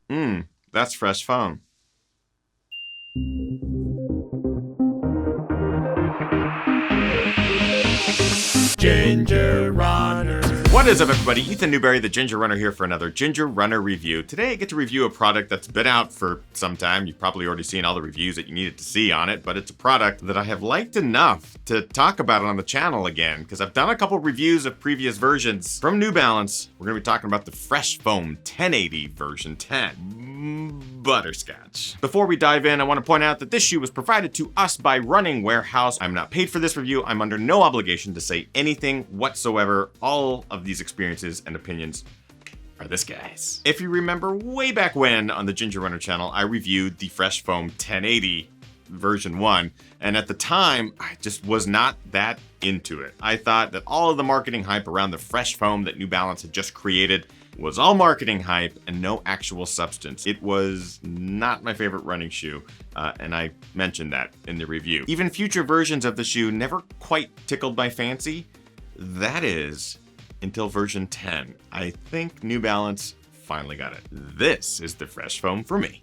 That's fresh foam. Ginger Runner. What is up, everybody? Ethan Newberry, the Ginger Runner, here for another Ginger Runner review. Today I get to review a product that's been out for some time. You've probably already seen all the reviews that you needed to see on it, but it's a product that I have liked enough to talk about it on the channel again, because I've done a couple reviews of previous versions from New Balance. We're going to be talking about the Fresh Foam 1080 version 10. Butterscotch. Before we dive in, I want to point out that this shoe was provided to us by Running Warehouse. I'm not paid for this review. I'm under no obligation to say anything whatsoever. All of these experiences and opinions are this guy's. If you remember way back when on the Ginger Runner channel, I reviewed the Fresh Foam 1080 version 1, and at the time, I just was not that into it. I thought that all of the marketing hype around the Fresh Foam that New Balance had just created was all marketing hype and no actual substance. It was not my favorite running shoe, and I mentioned that in the review. Even future versions of the shoe never quite tickled my fancy. That is, until version 10. I think New Balance finally got it. This is the Fresh Foam for me.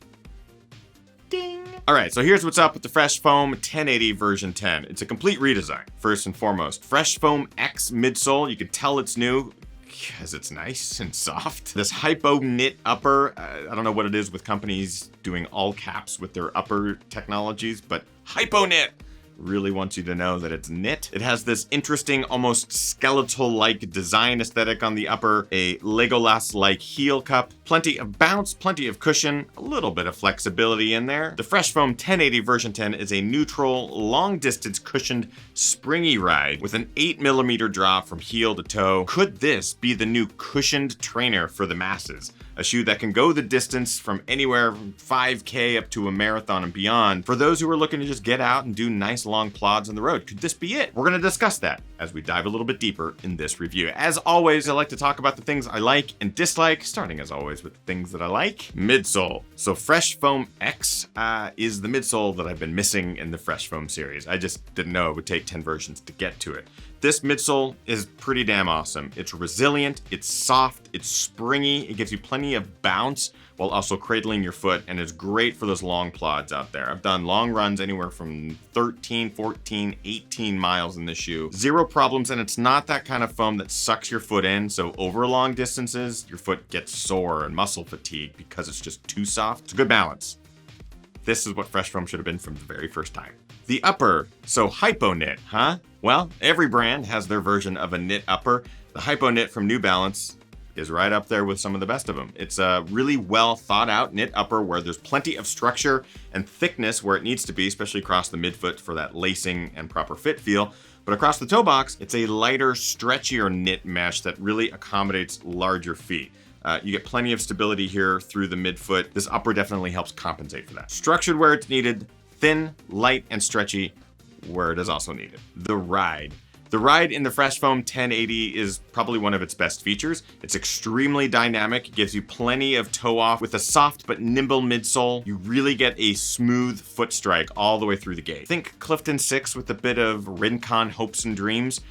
Ding! Alright, so here's what's up with the Fresh Foam 1080 version 10. It's a complete redesign, first and foremost. Fresh Foam X midsole, you can tell it's new because it's nice and soft. This hypo knit upper, I don't know what it is with companies doing all caps with their upper technologies, but hypo knit really wants you to know that it's knit. It has this interesting, almost skeletal-like design aesthetic on the upper, a Legolas-like heel cup, plenty of bounce, plenty of cushion, a little bit of flexibility in there. The Fresh Foam 1080 version 10 is a neutral, long-distance cushioned, springy ride with an 8mm drop from heel to toe. Could this be the new cushioned trainer for the masses? A shoe that can go the distance from anywhere from 5K up to a marathon and beyond for those who are looking to just get out and do nice long plods on the road. Could this be it? We're going to discuss that as we dive a little bit deeper in this review. As always, I like to talk about the things I like and dislike, starting as always with the things that I like. Midsole. So Fresh Foam X is the midsole that I've been missing in the Fresh Foam series. I just didn't know it would take 10 versions to get to it. This midsole is pretty damn awesome. It's resilient, it's soft, it's springy, it gives you plenty of bounce while also cradling your foot, and it's great for those long plods out there. I've done long runs anywhere from 13, 14, 18 miles in this shoe. Zero problems, and it's not that kind of foam that sucks your foot in, so over long distances, your foot gets sore and muscle fatigue because it's just too soft. It's a good balance. This is what Fresh Foam should have been from the very first time. The upper, so hypo knit, huh? Well, every brand has their version of a knit upper. The hypo knit from New Balance is right up there with some of the best of them. It's a really well thought out knit upper where there's plenty of structure and thickness where it needs to be, especially across the midfoot for that lacing and proper fit feel. But across the toe box, it's a lighter, stretchier knit mesh that really accommodates larger feet. You get plenty of stability here through the midfoot. This upper definitely helps compensate for that. Structured where it's needed, thin, light, and stretchy where it is also needed. The ride. The ride in the Fresh Foam 1080 is probably one of its best features. It's extremely dynamic. It gives you plenty of toe off with a soft but nimble midsole. You really get a smooth foot strike all the way through the gate. Think Clifton 6 with a bit of Rincon hopes and dreams.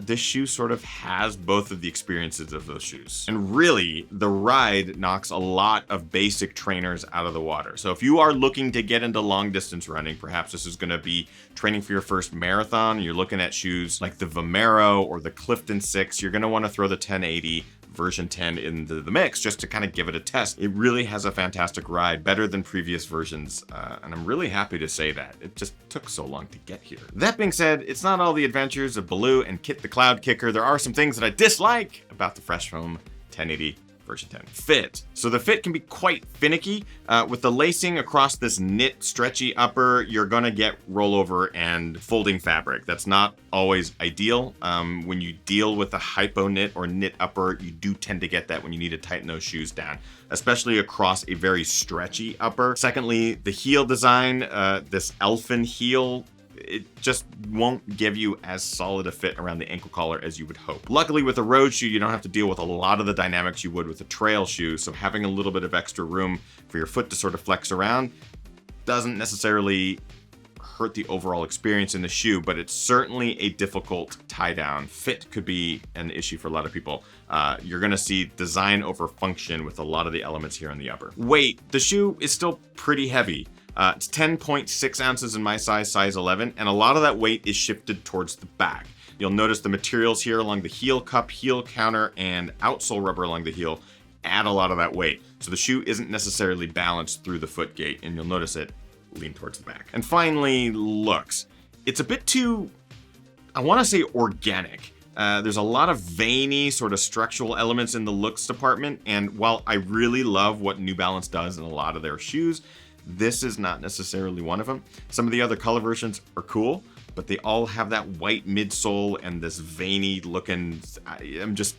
This shoe sort of has both of the experiences of those shoes. And really, the ride knocks a lot of basic trainers out of the water. So if you are looking to get into long distance running, perhaps this is gonna be training for your first marathon, you're looking at shoes like the Vomero or the Clifton 6, you're gonna wanna throw the 1080 version 10 into the mix just to kind of give it a test. It really has a fantastic ride, better than previous versions, and I'm really happy to say that. It just took so long to get here. That being said, it's not all the adventures of Baloo and Kit the Cloud Kicker. There are some things that I dislike about the Fresh Foam 1080 version 10. Fit. So the fit can be quite finicky. With the lacing across this knit stretchy upper, you're gonna get rollover and folding fabric. That's not always ideal. When you deal with a hypo knit or knit upper, you do tend to get that when you need to tighten those shoes down, especially across a very stretchy upper. Secondly, the heel design, this elfin heel, it just won't give you as solid a fit around the ankle collar as you would hope. Luckily with a road shoe, you don't have to deal with a lot of the dynamics you would with a trail shoe, so having a little bit of extra room for your foot to sort of flex around doesn't necessarily hurt the overall experience in the shoe, but it's certainly a difficult tie down. Fit could be an issue for a lot of people. You're gonna see design over function with a lot of the elements here on the upper. Weight, the shoe is still pretty heavy. It's 10.6 ounces in my size 11, and a lot of that weight is shifted towards the back. You'll notice the materials here along the heel cup, heel counter, and outsole rubber along the heel add a lot of that weight. So the shoe isn't necessarily balanced through the foot gate, and you'll notice it lean towards the back. And finally, looks. It's a bit too, I wanna say organic. There's a lot of veiny sort of structural elements in the looks department, and while I really love what New Balance does in a lot of their shoes, this is not necessarily one of them. Some of the other color versions are cool, but they all have that white midsole and this veiny looking, I'm just,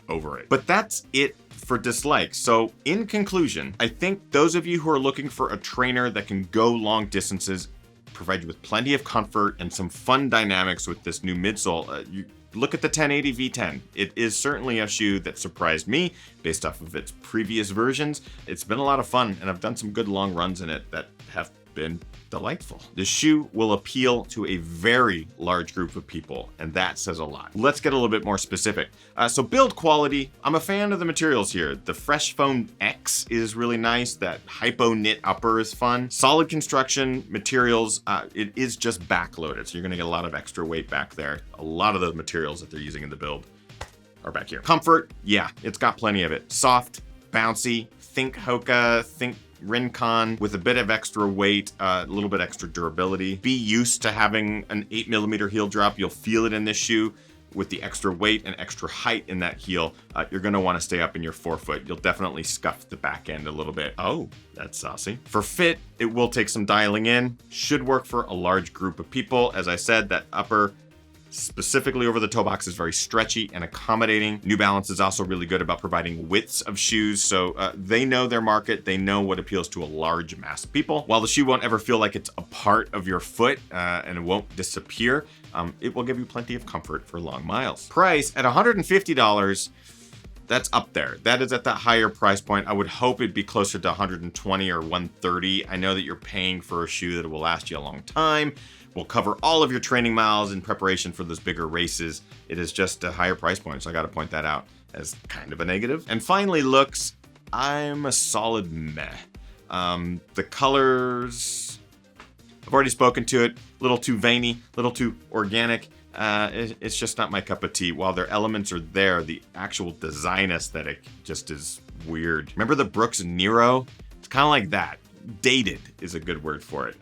over it. But that's it for dislikes. So in conclusion, I think those of you who are looking for a trainer that can go long distances, provide you with plenty of comfort and some fun dynamics with this new midsole, you look at the 1080 V10. It is certainly a shoe that surprised me based off of its previous versions. It's been a lot of fun, and I've done some good long runs in it that have been delightful. The shoe will appeal to a very large group of people, and that says a lot. Let's get a little bit more specific. So build quality, I'm a fan of the materials here. The Fresh Foam X is really nice. That hypo knit upper is fun. Solid construction, materials, it is just backloaded, so you're gonna get a lot of extra weight back there. A lot of those materials that they're using in the build are back here. Comfort, yeah, it's got plenty of it. Soft, bouncy, think Hoka, think Rincon with a bit of extra weight, a little bit extra durability. Be used to having an 8mm heel drop. You'll feel it in this shoe with the extra weight and extra height in that heel. You're gonna wanna stay up in your forefoot. You'll definitely scuff the back end a little bit. Oh, that's saucy. For fit, it will take some dialing in. Should work for a large group of people. As I said, that upper specifically over the toe box is very stretchy and accommodating. New Balance is also really good about providing widths of shoes, so they know their market, they know what appeals to a large mass of people. While the shoe won't ever feel like it's a part of your foot and it won't disappear, it will give you plenty of comfort for long miles. Price at $150, that's up there. That is at that higher price point. I would hope it'd be closer to 120 or 130. I know that you're paying for a shoe that will last you a long time, will cover all of your training miles in preparation for those bigger races. It is just a higher price point, so I gotta point that out as kind of a negative. And finally, looks, I'm a solid meh. The colors, I've already spoken to it, a little too veiny, a little too organic. It's just not my cup of tea. While their elements are there, the actual design aesthetic just is weird. Remember the Brooks Nero? It's kind of like that. Dated is a good word for it.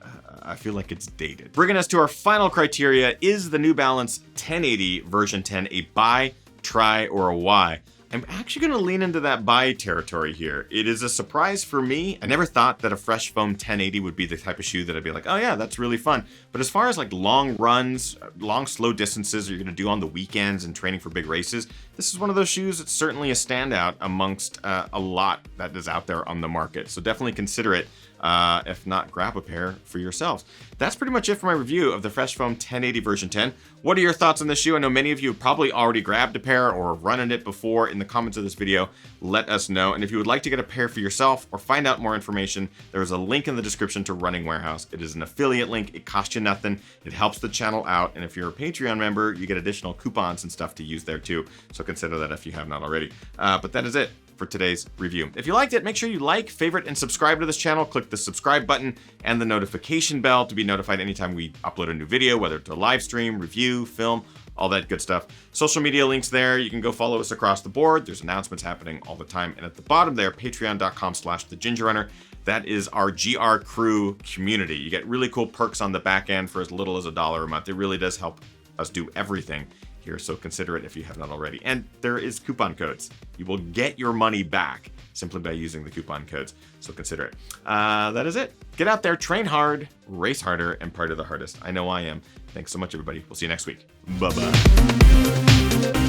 I feel like it's dated. Bringing us to our final criteria, is the New Balance 1080 version 10 a buy, try, or a why? I'm actually gonna lean into that buy territory here. It is a surprise for me. I never thought that a Fresh Foam 1080 would be the type of shoe that I'd be like, oh yeah, that's really fun. But as far as like long runs, long slow distances you're gonna do on the weekends and training for big races, this is one of those shoes that's certainly a standout amongst a lot that is out there on the market. So definitely consider it. If not, grab a pair for yourselves. That's pretty much it for my review of the Fresh Foam 1080 version 10. What are your thoughts on this shoe? I know many of you have probably already grabbed a pair or run in it before. In the comments of this video, let us know. And if you would like to get a pair for yourself or find out more information, there is a link in the description to Running Warehouse. It is an affiliate link. It costs you nothing. It helps the channel out. And if you're a Patreon member, you get additional coupons and stuff to use there too. So consider that if you have not already. But that is it for today's review. If you liked it, make sure you like, favorite, and subscribe to this channel. Click the subscribe button and the notification bell to be notified anytime we upload a new video, whether it's a live stream, review, film, all that good stuff. Social media links there. You can go follow us across the board. There's announcements happening all the time. And at the bottom there, patreon.com/thegingerrunner. That is our GR Crew community. You get really cool perks on the back end for as little as $1 a month. It really does help us do everything here, so consider it if you have not already. And there is coupon codes. You will get your money back simply by using the coupon codes, so consider it. That is it. Get out there, train hard, race harder, and party the hardest. I know I am. Thanks so much, everybody. We'll see you next week. Bye-bye.